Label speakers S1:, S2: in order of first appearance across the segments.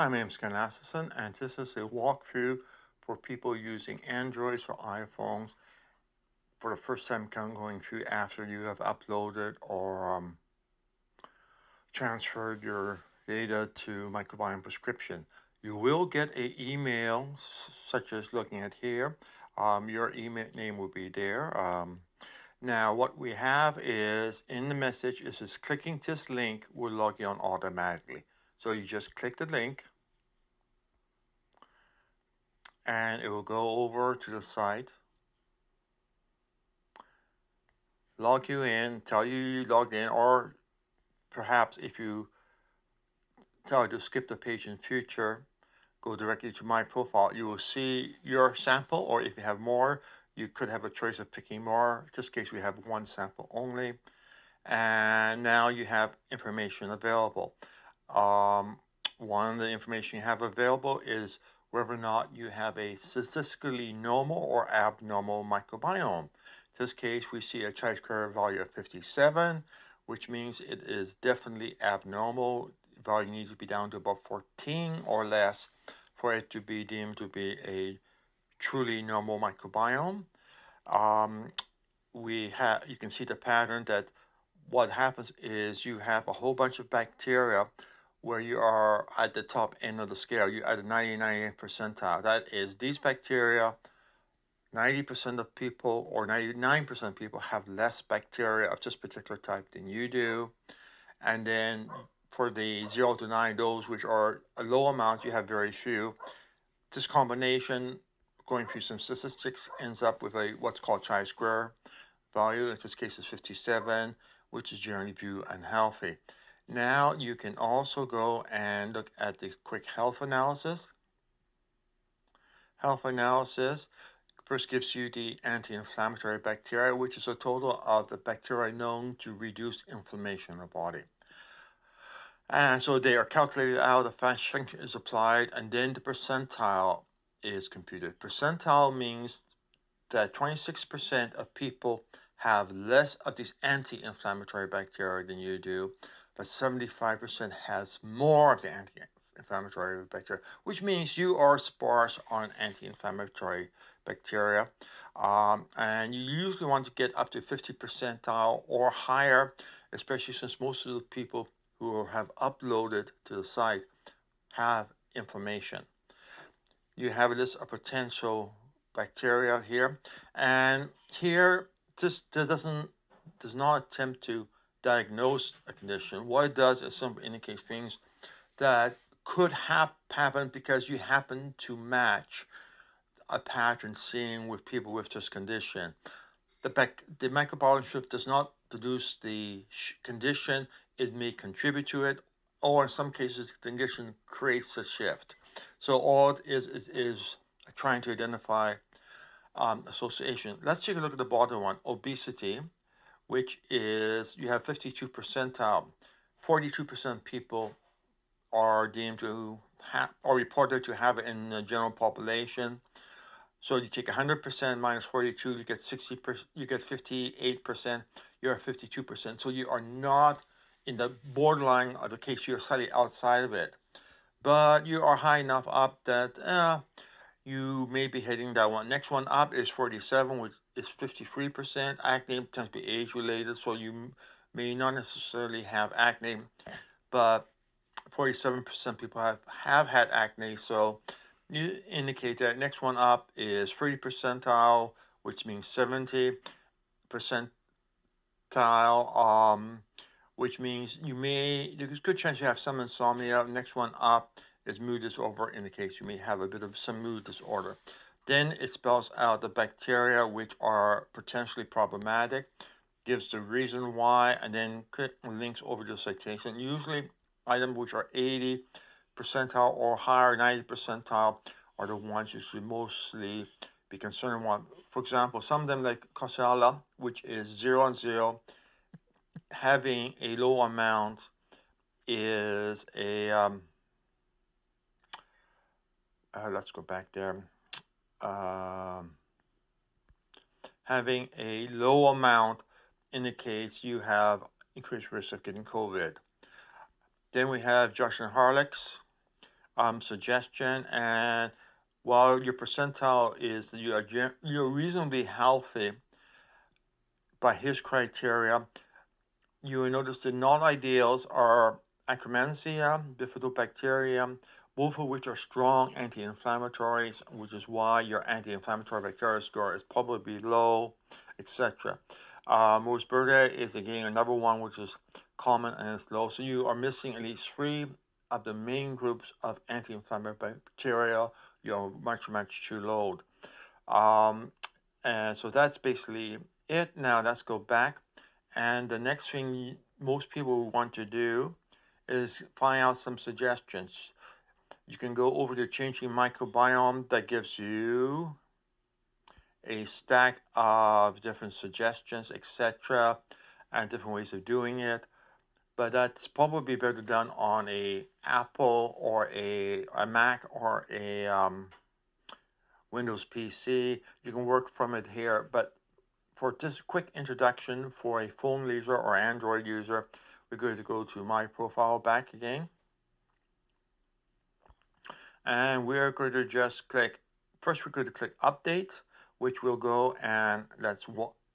S1: Hi, my name is Ken Assison, and this is a walkthrough for people using Androids or iPhones for the first time going through after you have uploaded or transferred your data to Microbiome Prescription. You will get an email, such as looking at here. Your email name will be there. Now, what we have is in the message is clicking this link will log you on automatically. So you just click the link, and it will go over to the site, log you in, tell you logged in, or perhaps if you tell it to skip the page in future, go directly to my profile. You will see your sample, or if you have more, you could have a choice of picking more. In this case, we have one sample only. And now you have information available. One of the information you have available is whether or not you have a statistically normal or abnormal microbiome. In this case, we see a chi-square value of 57, which means it is definitely abnormal. The value needs to be down to about 14 or less for it to be deemed to be a truly normal microbiome. You can see the pattern that what happens is you have a whole bunch of bacteria where you are at the top end of the scale. You're at the 99th percentile. That is, these bacteria, 90% of people or 99% of people have less bacteria of this particular type than you do. And then for the 0 to 9, those which are a low amount, you have very few. This combination, going through some statistics, ends up with a what's called chi-square value. In this case, is 57, which is generally viewed unhealthy. Now you can also go and look at the quick health analysis. Health analysis first gives you the anti-inflammatory bacteria, which is a total of the bacteria known to reduce inflammation in the body. And so they are calculated out, the function is applied, and then the percentile is computed. Percentile means that 26% of people have less of these anti-inflammatory bacteria than you do, but 75% has more of the anti-inflammatory bacteria, which means you are sparse on anti-inflammatory bacteria. And you usually want to get up to 50 percentile or higher, especially since most of the people who have uploaded to the site have inflammation. You have a list of potential bacteria here, and here this does not attempt to diagnose a condition. What it does is simply indicate things that could happen because you happen to match a pattern seen with people with this condition. The microbiome shift does not produce the condition, it may contribute to it, or in some cases the condition creates a shift. So all it is trying to identify association. Let's take a look at the bottom one, obesity, which is you have 52 percentile. 42% people are deemed to have or reported to have it in the general population. So you take 100% minus 42, you get 60. You get 58%. You're at 52%. So you are not in the borderline of the case. You're slightly outside of it, but you are high enough up that you may be hitting that one. Next one up is 47, which is 53%. Acne tends to be age-related, so you may not necessarily have acne, but 47% people have had acne, so you indicate that. Next one up is 30 percentile, which means 70 percentile, which means there's a good chance you have some insomnia. Next one up is mood disorder, indicates you may have a bit of some mood disorder. Then it spells out the bacteria which are potentially problematic, gives the reason why, and then links over to the citation. Usually items which are 80 percentile or higher, 90 percentile, are the ones you should mostly be concerned with. For example, some of them like Coxiella, which is 0 and 0, having a low amount is let's go back there. Having a low amount indicates you have increased risk of getting COVID. Then we have Josh and Harlex. suggestion. And while your percentile is you're reasonably healthy by his criteria, you will notice the non-ideals are Akkermansia, Bifidobacterium, both of which are strong anti-inflammatories, which is why your anti-inflammatory bacteria score is probably low, etc. Roseburga is again another one which is common and is low. So you are missing at least 3 of the main groups of anti-inflammatory bacteria. You're much, much too low. And so that's basically it. Now let's go back. And the next thing most people want to do is find out some suggestions. You can go over to Changing Microbiome, that gives you a stack of different suggestions, etc., and different ways of doing it. But that's probably better done on a Apple or a Mac or a Windows PC. You can work from it here, but for this quick introduction for a phone user or Android user, we're going to go to My Profile back again. And we're going to just click, first we're going to click Update, which will go and let's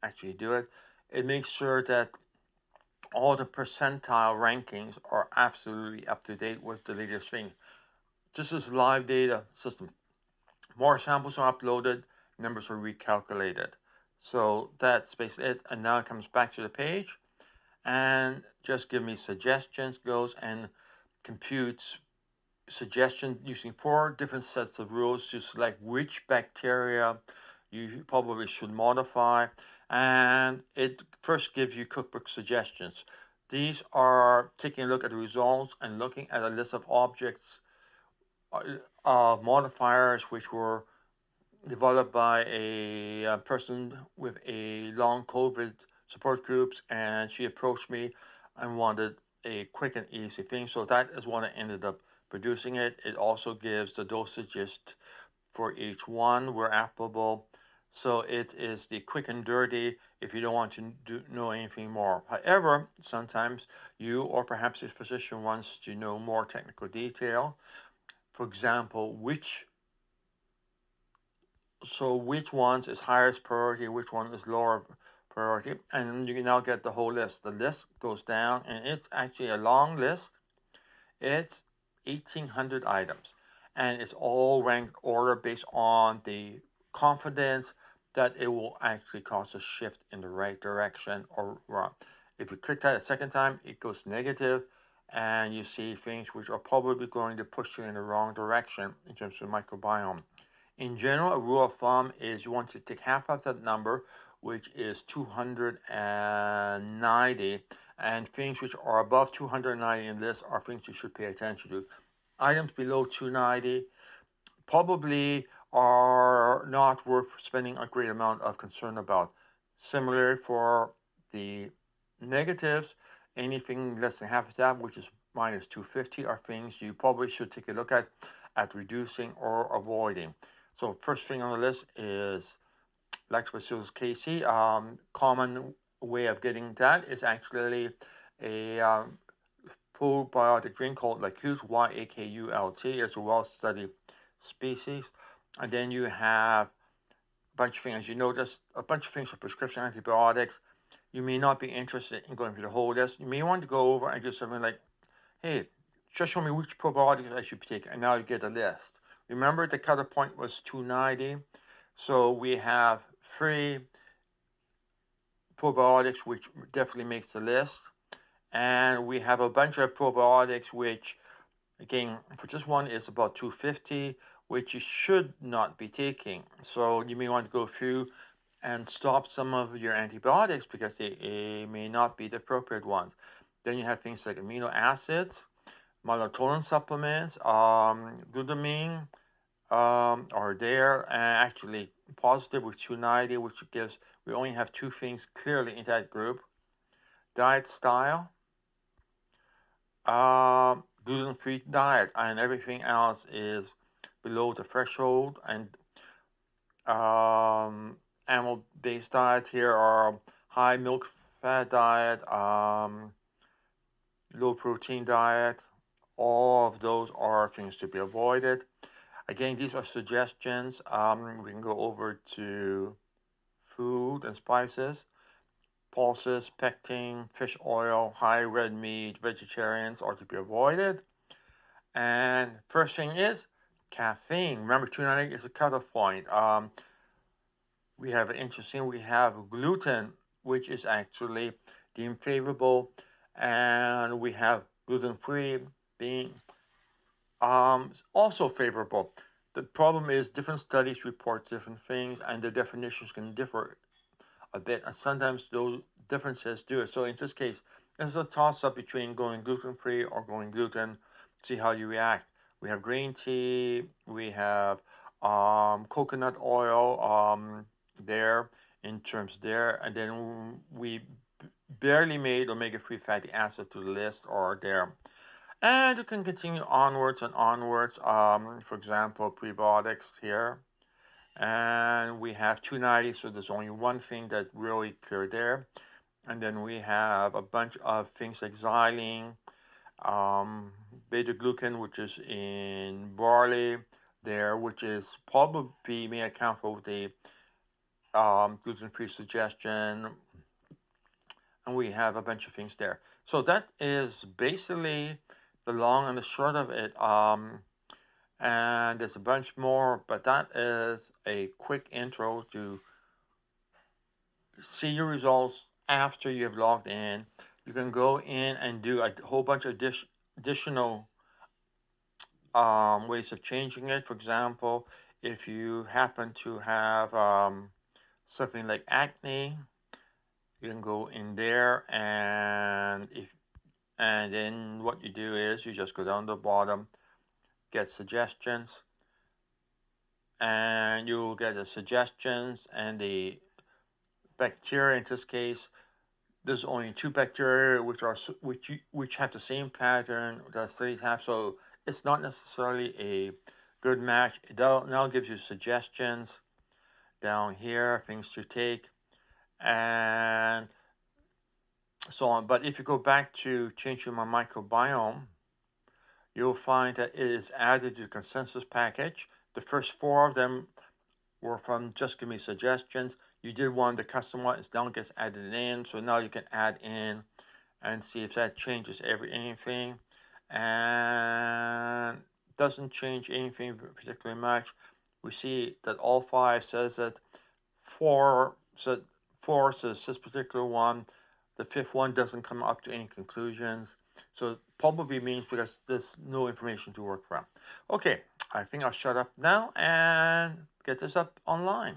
S1: actually do it. It makes sure that all the percentile rankings are absolutely up to date with the latest thing. This is live data system. More samples are uploaded, numbers are recalculated. So that's basically it. And now it comes back to the page and just give me suggestions, goes and computes suggestion using 4 different sets of rules to select which bacteria you probably should modify. And it first gives you cookbook suggestions. These are taking a look at the results and looking at a list of objects, modifiers which were developed by a person with a long COVID support groups, and she approached me and wanted a quick and easy thing. So that is what I ended up producing it. It also gives the dosages for each one where applicable. So it is the quick and dirty if you don't want to know anything more. However, sometimes you or perhaps a physician wants to know more technical detail. For example, which ones is highest priority, which one is lower priority, and you can now get the whole list. The list goes down, and it's actually a long list. It's 1,800 items, and it's all ranked order based on the confidence that it will actually cause a shift in the right direction or wrong. If you click that a second time, it goes negative, and you see things which are probably going to push you in the wrong direction in terms of microbiome. In general, a rule of thumb is you want to take half of that number, which is 290, and things which are above 290 in this are things you should pay attention to. Items below 290 probably are not worth spending a great amount of concern about. Similar for the negatives, anything less than half of that, which is minus 250, are things you probably should take a look at reducing or avoiding. So first thing on the list is Lactobacillus casei. Common way of getting that is actually a probiotic drink called Yakult, Y-A-K-U-L-T. It's a well-studied species. And then you have a bunch of things. You notice a bunch of things for prescription antibiotics. You may not be interested in going through the whole list. You may want to go over and do something like, hey, just show me which probiotics I should be taking, and now you get a list. Remember, the cutoff point was 290, so we have 3 probiotics which definitely makes the list, and we have a bunch of probiotics which, again, for this one is about 250, which you should not be taking. So you may want to go through and stop some of your antibiotics because they may not be the appropriate ones. Then you have things like amino acids, melatonin supplements, glutamine are there, and actually positive with 290, which gives, we only have 2 things clearly in that group. Diet style, gluten-free diet, and everything else is below the threshold. And animal-based diet here are high milk fat diet, low protein diet, all of those are things to be avoided. Again, these are suggestions. We can go over to food and spices. Pulses, pectin, fish oil, high red meat, vegetarians are to be avoided. And first thing is caffeine. Remember, 298 is a cutoff point. We have we have gluten, which is actually deemed favorable, and we have gluten-free being also favorable. The problem is different studies report different things, and the definitions can differ a bit, and sometimes those differences do it. So in this case, it's a toss-up between going gluten-free or going gluten. See how you react. We have green tea. We have coconut oil there in terms there, and then we barely made omega-3 fatty acid to the list or there. And you can continue onwards and onwards. For example, prebiotics here. And we have 290, so there's only one thing that really clear there. And then we have a bunch of things like xylene, beta glucan, which is in barley there, which is probably may account for the gluten-free suggestion. And we have a bunch of things there. So that is basically the long and the short of it. And there's a bunch more, but that is a quick intro to see your results after you have logged in. You can go in and do a whole bunch of additional ways of changing it. For example, if you happen to have something like acne, you can go in there, and then what you do is you just go down to the bottom, get suggestions, and you'll get the suggestions and the bacteria. In this case, there's only two bacteria which have the same pattern that studies have, so it's not necessarily a good match. It now gives you suggestions down here, things to take, and so on. But if you go back to changing my microbiome, you'll find that it is added to the consensus package. The first four of them were from just give me suggestions. You did one, the custom one, it now gets added in. So now you can add in and see if that changes anything. And doesn't change anything particularly much. We see that all five says that four says this particular one. The fifth one doesn't come up to any conclusions. So it probably means because there's no information to work from. Okay, I think I'll shut up now and get this up online.